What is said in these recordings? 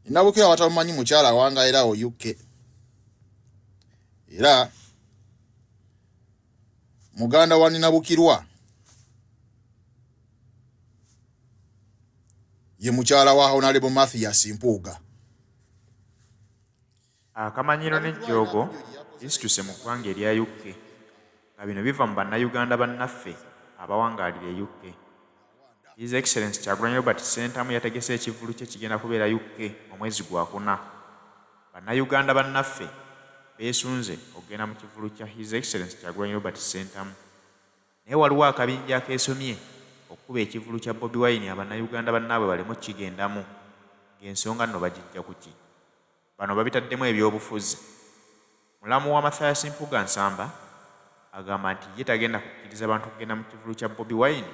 Ninabukira watamanyi mukyala wanga era o UK. Era muganda wa ninabukirwa ye mukyala wa Honorable Mathias Mpuuga. Akamanyiro n'ejjoogo lisituse mu ggwanga erya UK nga bino biva mu bannayuganda bannaffe abawangaalira e UK. His Excellency Kyagulanyi Robert Ssentamu yategese ekivvulu kye kigenda kubeera UK mu mwezi gwa kuna. Bannayuganda bannaffe beesunze okugenda mu kivvulu kya His Excellency Kyagulanyi Robert Ssentamu. Naye waliwo akabinja akeesomye okukuba ekivvulu kya Bobi Wine abannayuganda bannaabwe balemu kigendamu ng'ensonga nno bagijja ku ki. Bano babitaddemu ebyobufuzi. Mulamu wa Mathias Mpuuga Nsamba agamba nti ye tagenda kukkiriza bantu kugenda mu kivvulu kya Bobi Wine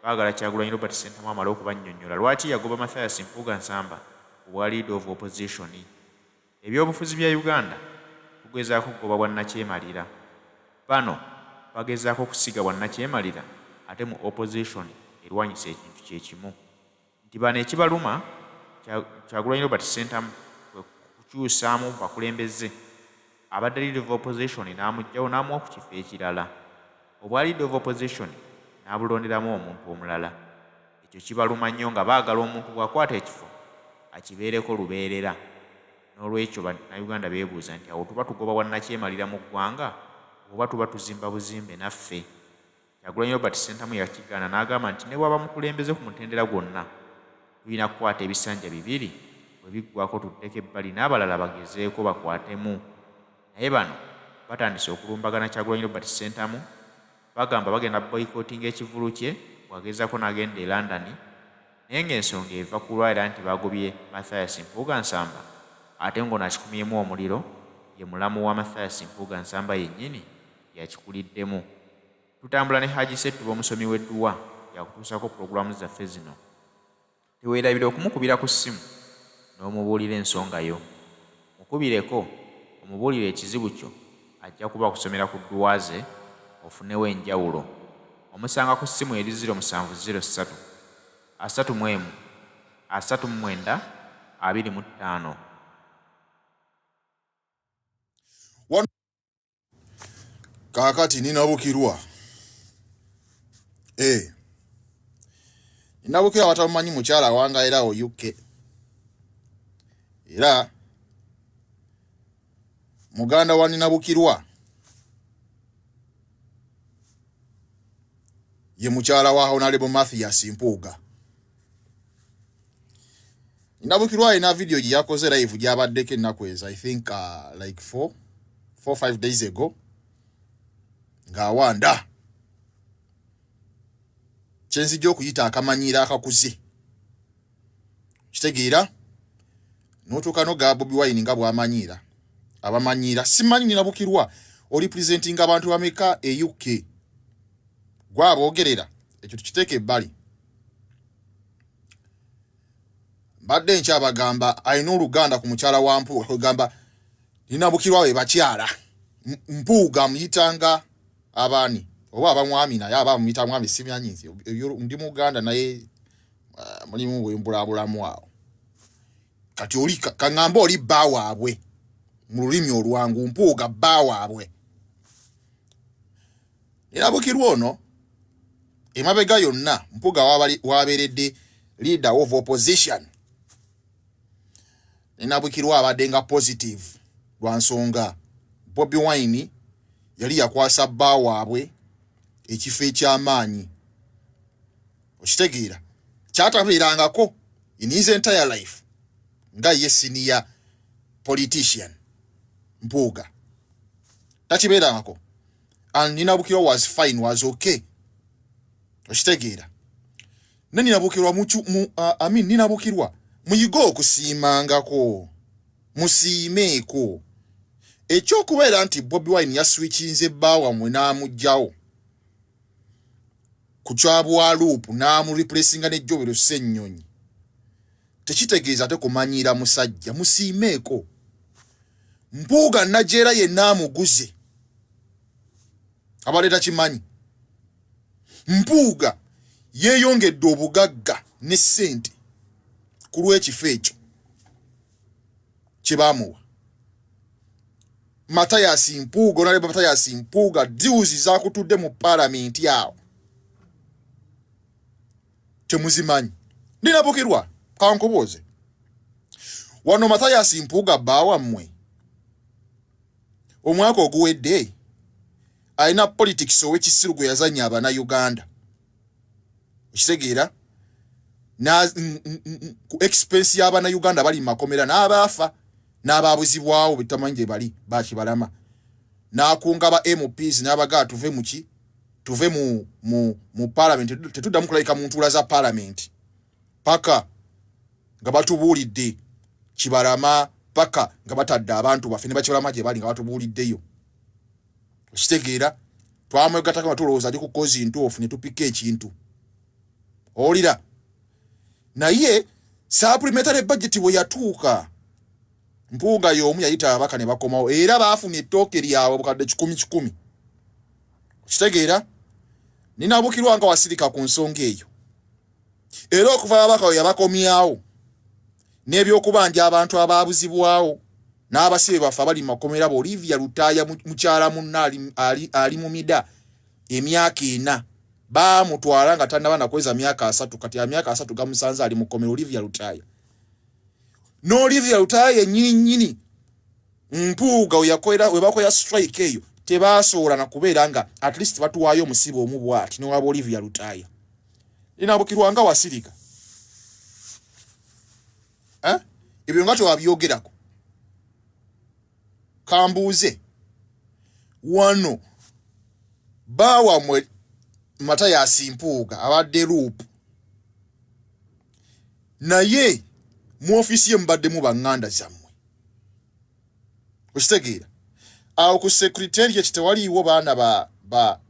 baagala Kyagulanyi Robert Ssentamu amale okubannyonnyola lwaki yagoba Mathias Mpuuga Nsamba obwa leader of opposition. Ebyobufuzi bya Uganda tugezaako kugoba bwannakyemalira. Bano bagezaako okusiga bwannakyemalira ate mu opposition erwanyisa ekintu kye kimu. Nti bano ekibaluma Kyagulanyi Robert Ssentamu kukyusaamu bakulembeze abadde leader of opposition n'amugyawo n'amuwa ku kifo ekirala. Obwa leader of opposition n'abulonderamu omuntu omulala. Ekyo kibaluma nnyo nga baagala omuntu bw'akwata ekifo akibeereko lubeerera. N'olwekyo bannayuganda beebuuza nti awo tuba tugoba bwannakyemalira mu ggwanga oba tuba tuzimba buzimbe naffe. Kyagulanyi Robert Ssentamu yakigaana n'agamba nti ne bw'aba mukulembeze ku mutendera gwonna tulina kukwata ebisanja bibiri bwe biggwako tuddeko ebbali n'abalala bagezeeko bakwatemu. Naye bano batandise okulumbagana Kyagulanyi Robert Ssentamu bagamba bagenda boycottinga ekivvulu kye bwagezaako n'agenda e London naye ng'ensonga eva ku lwalira nti bagobye Mathias Mpuuga Nsamba ate ng'onaakikumyemu omuliro ye mulamu wa Mathias Mpuuga Nsamba yennyini yakikuliddemu. Tutambula ne Haji Ssettuba omusomi w'edduwa yakutuusako pulogulaamu zaffe zino. Teweerabira okumukubira ku ssimu n'omubuulira ensonga yo. Mukubireko omubuulire ekizibu kyo ajja kuba kusomera ku dduwa ze ofunewo enjawulo. Omusanga ku ssimu eri 0703 31 39 25. Kaakati ninabukirwa. Ninabukirwa watamanyi mukyala wanga era o UK. Era muganda wa ninabukirwa ye mukyala wa Honorable Mathias Mpuuga. Ninabukirwa alina video gye yakoze live gy'abaddeko ennaku ezo, I think like 4-5 days ago, ng'awanda kyenzijja okuyita akamanyiira akakuze. Kitegeera n'otuuka n'oga Bobi Wine nga bw'amanyiira abamanyiira. Simanyi ninabukirwa oli presenting abantu bameka e UK gwaboogerera ekyo tukiteeke ebbali. Mbadde nkyabagamba alina oluganda ku mukyala wa Mpuuga kugamba ninabukirwa we bakyala Mpuuga amuyitanga abaani oba abamwami naye aba amuyita mwami simyanyizi ndi Muganda naye mulimu bwembulabulamu awo. Kati oli kaŋŋamba oli bba waabwe mu lulimi olwangu Mpuuga bba waabwe. Ninabukirwa ono emabega yonna Mpuuga wabeeredde leader of opposition. Ninabukirwa abadde nga positive lwa nsonga Bobi Wine yali yakwasa bba waabwe ekifo eky'amaanyi. Okitegeera kyatabeerangako in his entire life nga ye senior politician Mpuuga takibeerangako. And ninabukirwa was fine, was okay. Okitegeera ne ninabukirwa ninabukirwa muyigo okusiimangako musiimeeko. Ekyokubeera nti Bobi Wine yaswichinze bba wammwe n'amugjawo ku kyabwa loop n'amureplacinga ne Jobero Ssennyonyi tekitegeeza ate kumanyiira musajja musiimeeko. Mpuuga Najeera yenna amuguze abadde takimanyi. Mpuuga yeeyongedde obugagga ne ssente ku lw'ekifo ekyo kye baamuwa. Mathias Mpuuga, Honorable Mathias Mpuuga, diuzi zakutudde mu palamenti awo temuzimanyi. Ninabukirwa kankubuuze, wano Mathias Mpuuga baawammwe omwaka oguwedde alina politics ow'ekisiru gwe yazanya Abannayuganda, okitegeera, ku expense y'Abannayuganda bali mu makomera n'abaafa n'abaabuzibwawo bitamanyi gye bali bakibalama, n'akunga ba MPs n'abagaa tuve muki tuve mu parliament, tetuddamu kulayika mu ntuula za parliament paka nga batubuulidde Kibalama, paka nga batadde abantu baffe ne Bakibalama gye bali nga batubuuliddeyo, okitegeera. Twamwegatako nga tulowooza ali ku kozi ntuufu ne tupika ekintu, owulira. Naye supplementary budget bwe yatuuka, Mpuuga y'omu yayita ababaka ne bakomawo, era baafuna ettooke lyabwe bukadde 10,000. Okitegeera. Ninabukirwa nga wasirika ku nsonga eyo, era okuva ababaka we yabakomyawo n'ebyokubanja abantu abaabuzibwawo n'abasibe baffe abali mu makomera bo. Olivia Lutaaya mukyala munna ali mu mida emyaka 4 baamutwala nga tannaba nakweza myaka 3, kati ya myaka 3 gamusanze ali mu komera. Olivia Lutaaya n'Olivia Lutaaya yennyini Mpuuga we bakola strike eyo tebaasobola na kubeera nga at least batuwaayo omusibe omu bw'ati n'owaba Olivia Lutaaya. Ninabukirwa nga wasirika, ebyo nga twabyogerako. Kambuuze, wano baawamwe Mathias Mpuuga abadde loop, naye mu ofisi ye mubaddemu baŋŋanda zammwe, okitegeera. Awo ku secretariat tewaliiwo baana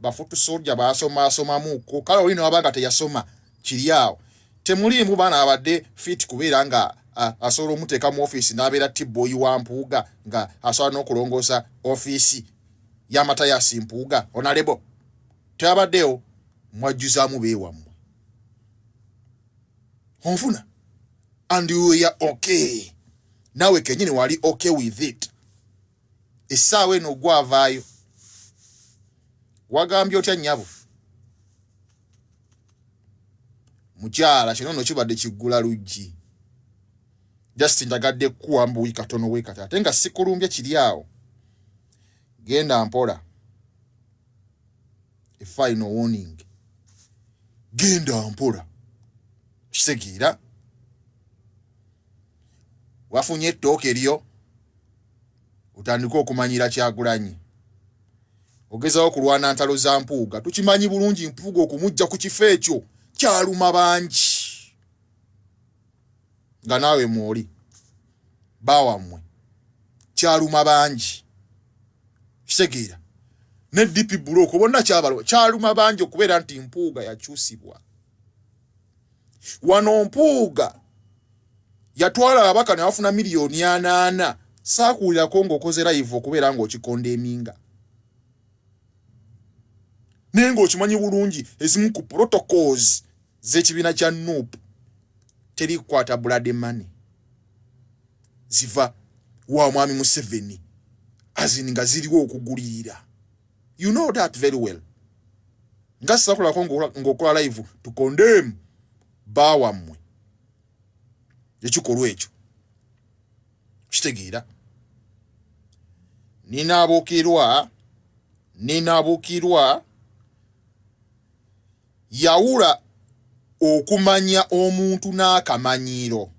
ba foot soldier basomamuko, kale oli n'abanga teyasoma kiri awo. Temuliimu baana abadde fit kubeera nga asobola omuteeka mu office n'abeera T-boy wa Mpuuga nga asobola n'okulongoosa office ya Mathias Mpuuga. Honorable tebabaddeyo, mwajjuzaamu beewammwe, onfuna, and you are okay. Nawe kenyini wali okay with it. Essaawa eno gwavaayo wagambye otya nnyabo? Mukyala kino nno kibadde kiggula luggi, just njagadde kuwamba wii katono weekati ate nga sikulumbye kiri awo. Genda mpola, a final warning, genda mpola, kitegeera. Wafunye ettooke lyo otandika okumanyira Kyagulanyi, ogezaho okulwana ntalo za Mpuuga. Tukimanyi bulungi Mpuuga okumujja ku kifo ekyo kyaluma bangi, nga naawe mwoli baawammwe kyaluma bangi, kitegeera. Ne DP Block bonna kyaluma bangi okubeera nti Mpuuga yakyusibwa. Wano Mpuuga yatwala ababaka ne bafuna miliyoni 8. Saakuulirako ng'okoze live okubeera ng'okikonda eminga, naye ng'okimanyi bulungi ezimu ku protocols z'ekibiina kya NUP teri kukwata blood money, ziva wa mwami Museveni azini nga ziriwo okugulirira. You know that very well. Nga saakuulirako ng'okola live to condemn baawammwe ekikolwa ekyo, kitegeera. Ninabukirwa yawula okumanya omuntu n'akamanyiiro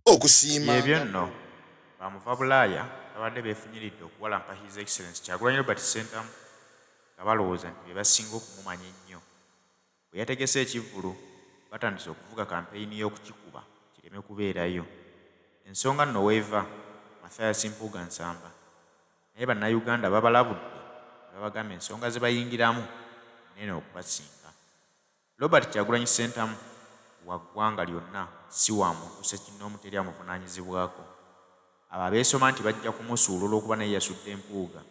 okusiima. Ebyo nno bamuva Bulaaya abadde beefunyiridde okuwalampa His Excellency Kyagulanyi Robert Ssentamu nga balowooza nti be basinga okumumanya ennyo. Bwe yategese ekivvulu batandise okuvuga kampeyini y'okukikuba kireme kubeerayo. Ensonga nno weeva Mathias Mpuuga Nsamba, naye Bannayuganda babalabudde ne babagamba ensonga ze bayingiramu nene okubasinga. Robert Kyagulanyi Ssentamu wa ggwanga lyonna, si wa muntu ssekinnoomu teri amuvunaanyizibwako. Abo abeesoma nti bajja kumusuula olw'okuba naye yasudde Mpuuga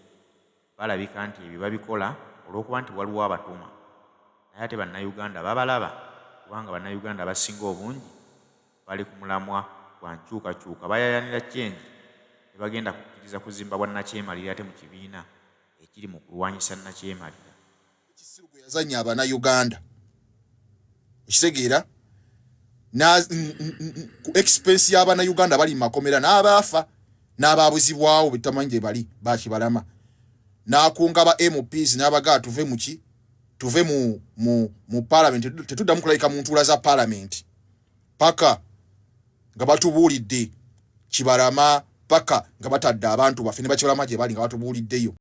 balabika nti ebyo babikola olw'okuba nti waliwo abatuma, naye ate Bannayuganda babalaba, kubanga Bannayuganda abasinga obungi bali ku mulamwa gwa nkyukakyuka bayayanira change ne bagenda kukkiriza kuzimba bwannakyemalira ate mu kibiina ekiri mu kulwanyisa nnakyemalira. Ekisiru gwe yazannya Abannayuganda okitegeera ku expense y'Abannayuganda bali mu makomera n'abaafa n'abaabuzibwawo betamanyi gye bali bakibalama n'akunga ba MPs n'abagaa tuve muki tuve mu parliament tetuddamu kulayika mu ntuula za parliament paka nga batubuulidde Kibalama paka nga batadde abantu baffe ne Bakibalama gye bali nga batubuuliddeyo.